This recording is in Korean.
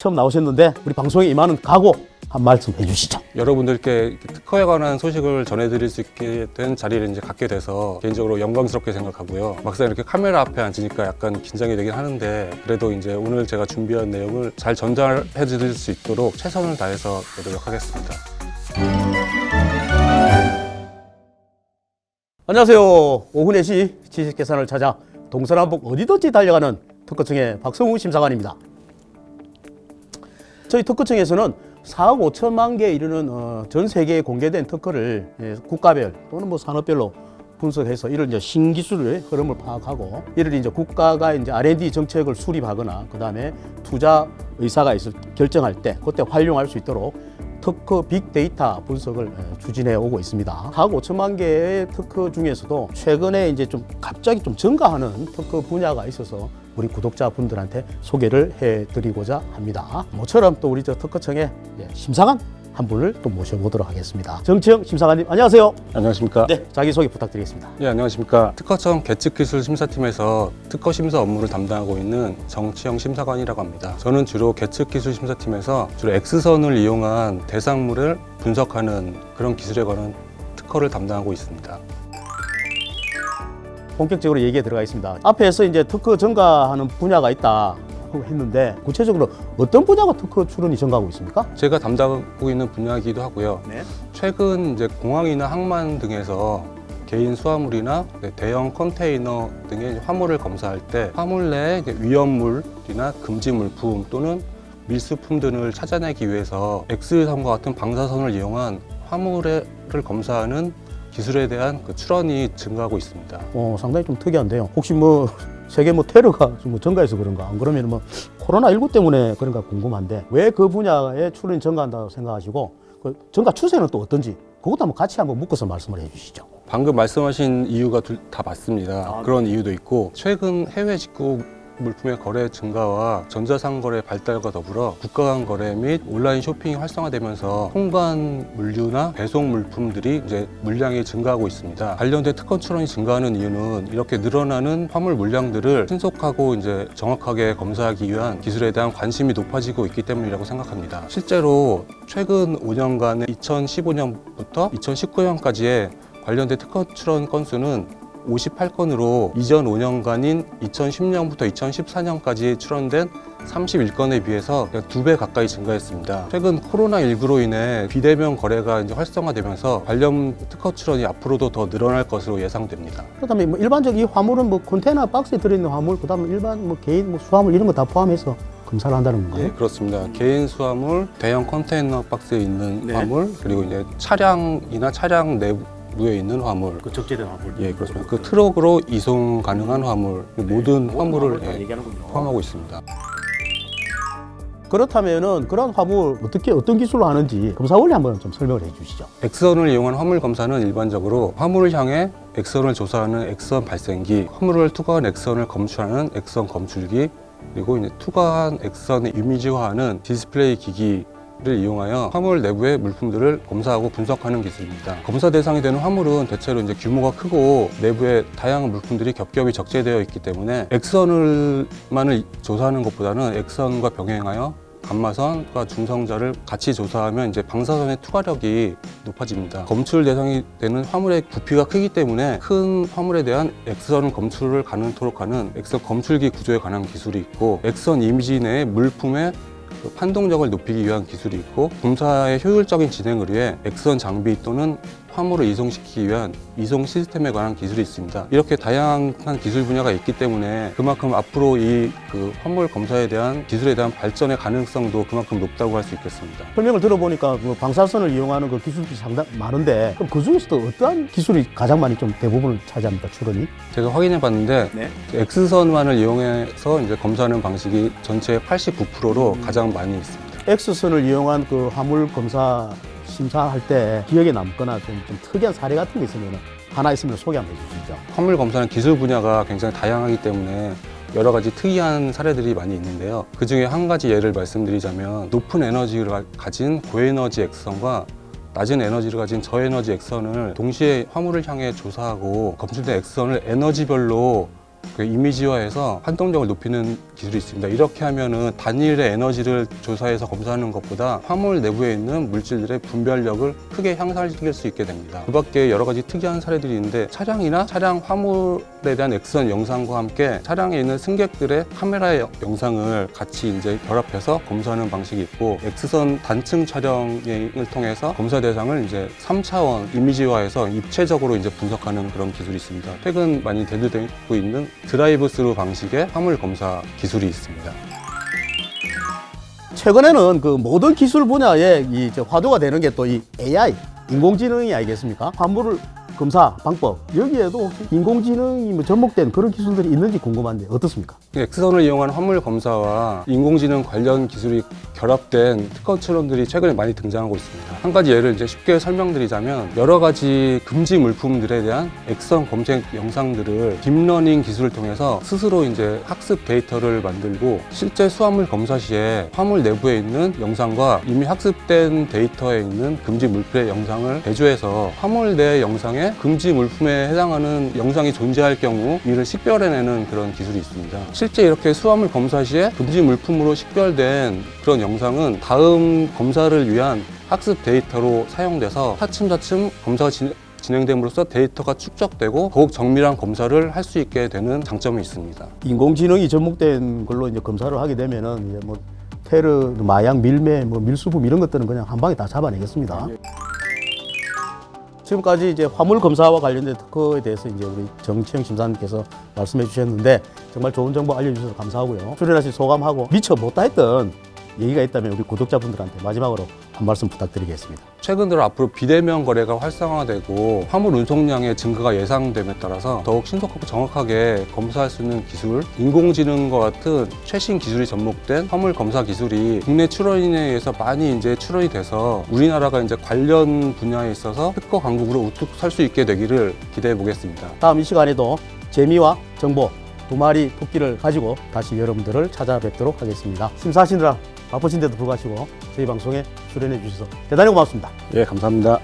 처음 나오셨는데 우리 방송에 임하는 각오 한 말씀 해주시죠. 여러분들께 특허에 관한 소식을 전해드릴 수 있게 된 자리를 이제 갖게 돼서 개인적으로 영광스럽게 생각하고요. 막상 이렇게 카메라 앞에 앉으니까 약간 긴장이 되긴 하는데 그래도 이제 오늘 제가 준비한 내용을 잘 전달해드릴 수 있도록 최선을 다해서 노력하겠습니다. 안녕하세요. 오후 4시 지식계산을 찾아 동서남북 어디든지 달려가는 특허청의 박성우 심사관입니다. 저희 특허청에서는 4억 5천만 개에 이르는 전 세계에 공개된 특허를 국가별 또는 뭐 산업별로 분석해서 이를 이제 신기술의 흐름을 파악하고 이를 이제 국가가 이제 R&D 정책을 수립하거나 그 다음에 투자 의사가 결정할 때 그때 활용할 수 있도록 특허 빅데이터 분석을 추진해 오고 있습니다. 4억 5천만 개의 특허 중에서도 최근에 이제 좀 갑자기 좀 증가하는 특허 분야가 있어서 우리 구독자분들한테 소개를 해드리고자 합니다. 모처럼 또 우리 저 특허청의 심사관 한 분을 또 모셔보도록 하겠습니다. 정치영 심사관님, 안녕하세요. 안녕하십니까? 네, 자기소개 부탁드리겠습니다. 네, 안녕하십니까? 특허청 계측기술심사팀에서 특허 심사 업무를 담당하고 있는 정치영 심사관이라고 합니다. 저는 주로 계측기술심사팀에서 주로 X선을 이용한 대상물을 분석하는 그런 기술에 관한 특허를 담당하고 있습니다. 본격적으로 얘기에 들어가겠습니다. 앞에서 이제 특허 증가하는 분야가 있다 했는데 구체적으로 어떤 분야가 특허 출원이 증가하고 있습니까? 제가 담당하고 있는 분야이기도 하고요. 네. 최근 이제 공항이나 항만 등에서 개인 수화물이나 대형 컨테이너 등의 화물을 검사할 때 화물 내 위험물이나 금지 물품 또는 밀수품 등을 찾아내기 위해서 X선과 같은 방사선을 이용한 화물을 검사하는 기술에 대한 출원이 증가하고 있습니다. 상당히 좀 특이한데요. 혹시 세계 테러가 좀 증가해서 그런가? 안 그러면 코로나19 때문에 그런가 궁금한데 왜 그 분야에 출원이 증가한다고 생각하시고 그 증가 추세는 또 어떤지 그것도 한번 같이 묶어서 말씀을 해주시죠. 방금 말씀하신 이유가 다 맞습니다. 그런 이유도 있고 최근 해외 직구 물품의 거래 증가와 전자상거래 발달과 더불어 국가 간 거래 및 온라인 쇼핑이 활성화되면서 통관 물류나 배송 물품들이 이제 물량이 증가하고 있습니다. 관련된 특허 출원이 증가하는 이유는 이렇게 늘어나는 화물 물량들을 신속하고 이제 정확하게 검사하기 위한 기술에 대한 관심이 높아지고 있기 때문이라고 생각합니다. 실제로 최근 5년간 2015년부터 2019년까지의 관련된 특허 출원 건수는 58건으로 이전 5년간인 2010년부터 2014년까지 출원된 31건에 비해서 약 2배 가까이 증가했습니다. 최근 코로나19로 인해 비대면 거래가 이제 활성화되면서 관련 특허 출원이 앞으로도 더 늘어날 것으로 예상됩니다. 그다음에 일반적 이 화물은 컨테이너 박스에 들어있는 화물, 그다음에 일반 개인 수화물 이런 거 다 포함해서 검사를 한다는 건가요? 네, 그렇습니다. 개인 수화물, 대형 컨테이너 박스에 있는 화물, 그리고 이제 차량이나 차량 내부에 있는 화물, 적재된 화물. 예, 그렇습니다. 그 트럭으로 이송 가능한 화물, 모든 화물을 포함하고 있습니다. 그렇다면은 그런 화물 어떤 기술로 하는지 검사 원리 한번 좀 설명을 해주시죠. X선을 이용한 화물 검사는 일반적으로 화물을 향해 X선을 조사하는 X선 발생기, 화물을 투과한 X선을 검출하는 X선 검출기, 그리고 이제 투과한 X선을 이미지화하는 디스플레이 기기를 이용하여 화물 내부의 물품들을 검사하고 분석하는 기술입니다. 검사 대상이 되는 화물은 대체로 이제 규모가 크고 내부에 다양한 물품들이 겹겹이 적재되어 있기 때문에 X선을만을 조사하는 것보다는 X선과 병행하여 감마선과 중성자를 같이 조사하면 이제 방사선의 투과력이 높아집니다. 검출 대상이 되는 화물의 부피가 크기 때문에 큰 화물에 대한 X선 검출을 가능토록 하는 X선 검출기 구조에 관한 기술이 있고 X선 이미지 내의 물품의 판동력을 높이기 위한 기술이 있고 검사의 효율적인 진행을 위해 X선 장비 또는 화물을 이송시키기 위한 이송 시스템에 관한 기술이 있습니다. 이렇게 다양한 기술 분야가 있기 때문에 그만큼 앞으로 이 화물 검사에 대한 기술에 대한 발전의 가능성도 그만큼 높다고 할 수 있겠습니다. 설명을 들어보니까 방사선을 이용하는 그 기술들이 상당히 많은데 그럼 그 중에서도 어떠한 기술이 가장 많이 좀 대부분을 차지합니까, 출원이? 제가 확인해 봤는데 X선만을 이용해서 이제 검사하는 방식이 전체의 89%로 가장 많이 있습니다. X선을 이용한 그 화물 검사 심사할 때 기억에 남거나 좀 특이한 사례 같은 게 있으면 하나 있으면 소개 한번 해주시죠. 화물 검사는 기술 분야가 굉장히 다양하기 때문에 여러 가지 특이한 사례들이 많이 있는데요. 그 중에 한 가지 예를 말씀드리자면 높은 에너지를 가진 고에너지 X선과 낮은 에너지를 가진 저에너지 X선을 동시에 화물을 향해 조사하고 검출된 X선을 에너지별로 그 이미지화해서 활동력을 높이는 기술이 있습니다. 이렇게 하면은 단일의 에너지를 조사해서 검사하는 것보다 화물 내부에 있는 물질들의 분별력을 크게 향상시킬 수 있게 됩니다. 그 밖에 여러 가지 특이한 사례들이 있는데 차량이나 차량 화물에 대한 엑스선 영상과 함께 차량에 있는 승객들의 카메라의 영상을 같이 이제 결합해서 검사하는 방식이 있고, 엑스선 단층 촬영을 통해서 검사 대상을 이제 3차원 이미지화해서 입체적으로 이제 분석하는 그런 기술이 있습니다. 최근 많이 대두되고 있는 드라이브 스루 방식의 화물 검사 기술이 있습니다. 최근에는 그 모든 기술 분야에 이제 화두가 되는 게 또 이 AI, 인공지능이 아니겠습니까? 화물을 검사 방법, 여기에도 혹시 인공지능이 뭐 접목된 그런 기술들이 있는지 궁금한데 어떻습니까? 엑스선을 이용한 화물 검사와 인공지능 관련 기술이 결합된 특허 출원들이 최근에 많이 등장하고 있습니다. 한 가지 예를 이제 쉽게 설명드리자면, 여러 가지 금지 물품들에 대한 엑스선 검색 영상들을 딥러닝 기술을 통해서 스스로 이제 학습 데이터를 만들고, 실제 수화물 검사 시에 화물 내부에 있는 영상과 이미 학습된 데이터에 있는 금지 물품의 영상을 대조해서 화물 내 영상에 금지 물품에 해당하는 영상이 존재할 경우 이를 식별해내는 그런 기술이 있습니다. 실제 이렇게 수화물 검사 시에 금지 물품으로 식별된 그런 영상은 다음 검사를 위한 학습 데이터로 사용돼서 차츰차츰 검사가 진행됨으로써 데이터가 축적되고 더욱 정밀한 검사를 할 수 있게 되는 장점이 있습니다. 인공지능이 접목된 걸로 이제 검사를 하게 되면은 이제 뭐 테러, 마약, 밀매, 뭐 밀수품 이런 것들은 그냥 한 방에 다 잡아내겠습니다. 지금까지 이제 화물 검사와 관련된 특허에 대해서 이제 우리 정치영 심사님께서 말씀해 주셨는데 정말 좋은 정보 알려주셔서 감사하고요. 출연하신 소감하고 미처 못다 했던 얘기가 있다면 우리 구독자분들한테 마지막으로 한 말씀 부탁드리겠습니다. 최근 들어 앞으로 비대면 거래가 활성화되고 화물 운송량의 증가가 예상됨에 따라서 더욱 신속하고 정확하게 검사할 수 있는 기술, 인공지능과 같은 최신 기술이 접목된 화물 검사 기술이 국내 출원인에 의해서 많이 이제 출원이 돼서 우리나라가 이제 관련 분야에 있어서 특허 강국으로 우뚝 설 수 있게 되기를 기대해 보겠습니다. 다음 이 시간에도 재미와 정보 두 마리 토끼를 가지고 다시 여러분들을 찾아뵙도록 하겠습니다. 심사하시느라 바쁘신데도 불구하고 저희 방송에 출연해 주셔서 대단히 고맙습니다. 예, 감사합니다.